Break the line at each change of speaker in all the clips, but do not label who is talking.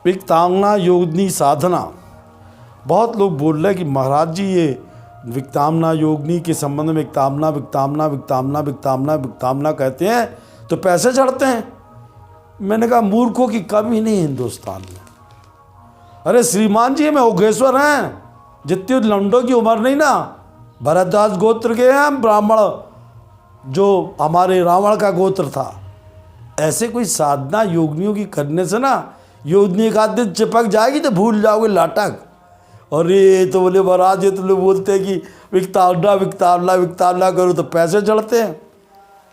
विकतांगना योगिनी साधना। बहुत लोग बोल रहे हैं कि महाराज जी ये विकतांगना योगिनी के संबंध में विकतांगना विकतांगना विकतांगना विकतांगना विकतांगना कहते हैं तो पैसे चढ़ते हैं। मैंने कहा मूर्खों की कमी नहीं हिंदुस्तान में। अरे श्रीमान जी में योगेश्वर हैं, जितनी लंडों की उम्र नहीं ना। भरद्वाज गोत्र के हैं ब्राह्मण, जो हमारे रावण का गोत्र था। ऐसे कोई साधना योगिनियों की करने से ना योगिनी एक आध दिन चिपक जाएगी तो भूल जाओगे लाटक। और ये तो बोले महाराज ये तो लोग बोलते हैं कि विकतांगना विकतांगना विकतांगना करो तो पैसे चढ़ते हैं।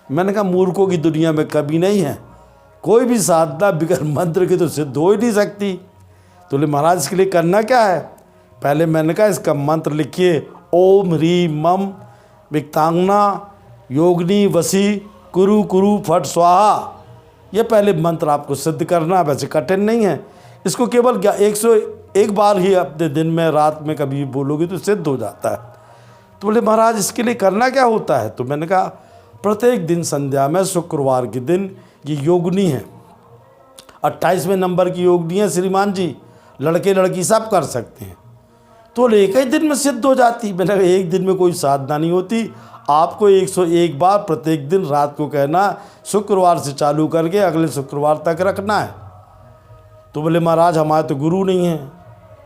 मैंने कहा मूर्खों की दुनिया में कभी नहीं है। कोई भी साधना बिगर मंत्र के तो सिद्ध हो ही नहीं सकती। तो बोले महाराज इसके लिए करना क्या है? पहले मैंने कहा इसका मंत्र लिखिए, ओम ह्रीं मम विकतांगना योगिनी वसी कुरु कुरु फट स्वाहा। ये पहले मंत्र आपको सिद्ध करना। वैसे कठिन नहीं है, इसको केवल क्या 101 बार ही अपने दिन में रात में कभी बोलोगे तो सिद्ध हो जाता है। तो बोले महाराज इसके लिए करना क्या होता है? तो मैंने कहा प्रत्येक दिन संध्या में शुक्रवार के दिन ये योगिनी है, 28वें नंबर की योगिनी है श्रीमान जी, लड़के लड़की सब कर सकते हैं। तो एक ही दिन में सिद्ध हो जाती। मैंने कहा एक दिन में कोई साधना नहीं होती। आपको 101 बार प्रत्येक दिन रात को कहना, शुक्रवार से चालू करके अगले शुक्रवार तक रखना है। तो बोले महाराज हमारे तो गुरु नहीं है।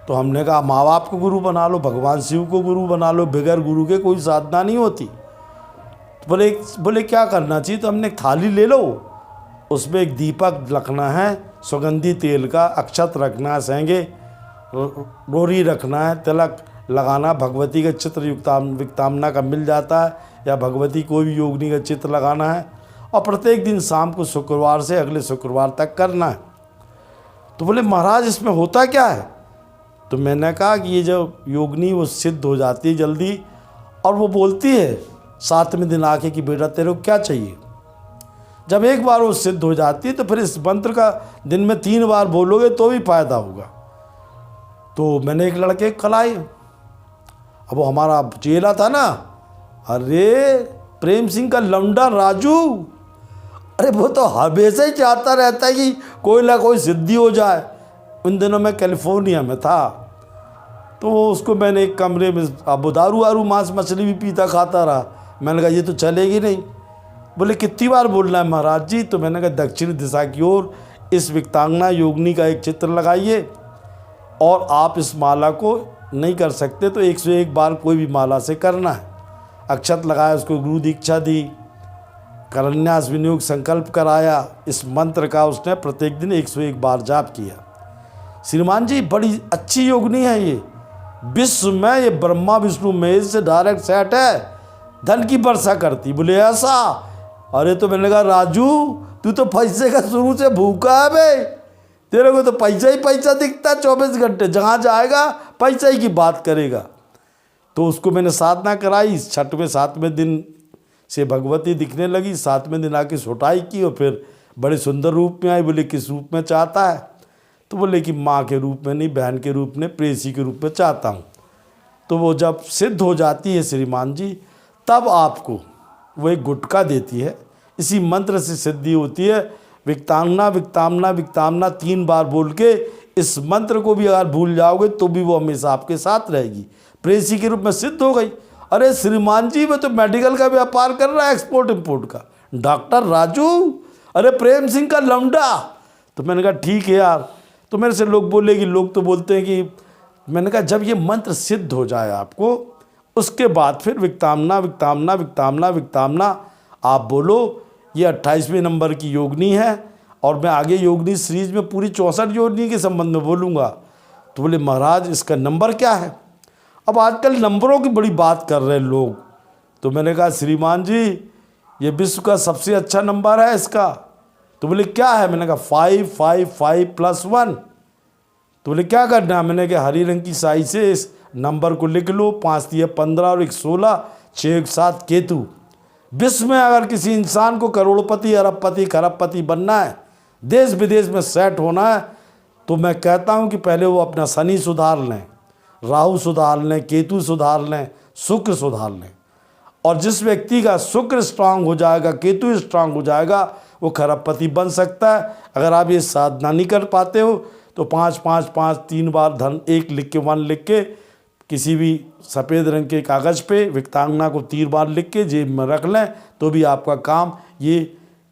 तो हमने कहा माँ बाप को गुरु बना लो, भगवान शिव को गुरु बना लो, बगैर गुरु के कोई साधना नहीं होती। तो बोले क्या करना चाहिए? तो हमने एक थाली ले लो, उसमें एक दीपक रखना है, सुगंधी तेल का, अक्षत रखना है, सेंगे रोरी रखना है, तिलक लगाना, भगवती का चित्र विकतांगना का मिल जाता है या भगवती कोई भी योगिनी का चित्र लगाना है और प्रत्येक दिन शाम को शुक्रवार से अगले शुक्रवार तक करना है। तो बोले महाराज इसमें होता क्या है? तो मैंने कहा कि ये जो योगिनी वो सिद्ध हो जाती है जल्दी, और वो बोलती है 7वें दिन आके कि बेटा तेरे को क्या चाहिए। जब एक बार वो सिद्ध हो जाती है तो फिर इस मंत्र का दिन में 3 बार बोलोगे तो भी फायदा होगा। तो मैंने एक लड़के कलाई, अब वो हमारा चेला था ना, अरे प्रेम सिंह का लौंडा राजू, अरे वो तो हमेशा ही चाहता रहता है कि कोई ना कोई सिद्धि हो जाए। उन दिनों मैं कैलिफोर्निया में था, तो उसको मैंने एक कमरे में, अब दारू वारू मांस मछली भी पीता खाता रहा। मैंने कहा ये तो चलेगी नहीं। बोले कितनी बार बोलना है महाराज जी? तो मैंने कहा दक्षिण दिशा की ओर इस विकतांगना योगिनी का एक चित्र लगाइए, और आप इस माला को नहीं कर सकते तो 101 बार कोई भी माला से करना है। अक्षत लगाया, उसको गुरु दीक्षा दी, करन्यास विनियोग संकल्प कराया। इस मंत्र का उसने प्रत्येक दिन 101 बार जाप किया। श्रीमान जी बड़ी अच्छी योगिनी है ये, विश्व में ये ब्रह्मा विष्णु महेश से डायरेक्ट सेट है, धन की वर्षा करती। बोले ऐसा? अरे तो मैंने कहा राजू तू तो पैसे का शुरू से भूखा है बे, तेरे को तो पैसा ही पैसा दिखता है 24 घंटे, जहाँ जाएगा पैसा ही की बात करेगा। तो उसको मैंने साधना कराई। 6वें 7वें दिन से भगवती दिखने लगी, 7वें दिन आके सुटाई की और फिर बड़े सुंदर रूप में आई। बोले किस रूप में चाहता है? तो बोले कि माँ के रूप में नहीं, बहन के रूप में, प्रेयसी के रूप में चाहता हूँ। तो वो जब सिद्ध हो जाती है श्रीमान जी, तब आपको वो एक गुटका देती है। इसी मंत्र से सिद्धि होती है। विकतांगना विकतांगना विकतांगना 3 बार बोल के इस मंत्र को भी अगर भूल जाओगे तो भी वो हमेशा आपके साथ रहेगी। प्रेयसी के रूप में सिद्ध हो गई। अरे श्रीमान जी वो तो मेडिकल का व्यापार कर रहा है, एक्सपोर्ट इम्पोर्ट का, डॉक्टर राजू, अरे प्रेम सिंह का लौंडा। तो मैंने कहा ठीक है यार। तो मेरे से लोग बोले कि लोग तो बोलते हैं कि, मैंने कहा जब ये मंत्र सिद्ध हो जाए आपको, उसके बाद फिर विकतांगना विकतांगना विकतांगना विकतांगना आप बोलो। ये 28वें नंबर की योगिनी है और मैं आगे योगिनी सीरीज में पूरी 64 योगिनी के संबंध में बोलूँगा। तो बोले महाराज इसका नंबर क्या है? अब आजकल नंबरों की बड़ी बात कर रहे हैं लोग। तो मैंने कहा श्रीमान जी ये विश्व का सबसे अच्छा नंबर है इसका। तो बोले क्या है? मैंने कहा 555+1। तो बोले क्या करना है? मैंने कहा हरी रंग की स्याही से इस नंबर को लिख लो, 5 × 15 और 1 16, 6 × 7 केतु। विश्व में अगर किसी इंसान को करोड़पति, अरबपति, खरबपति बनना है, देश विदेश में सेट होना है, तो मैं कहता हूं कि पहले वो अपना शनि सुधार लें, राहु सुधार लें, केतु सुधार लें, शुक्र सुधार लें। और जिस व्यक्ति का शुक्र स्ट्रांग हो जाएगा, केतु स्ट्रांग हो जाएगा, वो खरबपति बन सकता है। अगर आप ये साधना नहीं कर पाते हो तो 5 5 5 3 बार धन एक लिख के 1 लिख के किसी भी सफ़ेद रंग के कागज़ पे विकलांगना को 3 बार लिख के जेब में रख लें तो भी आपका काम ये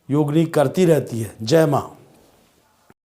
योगिनी करती रहती है। जय माँ।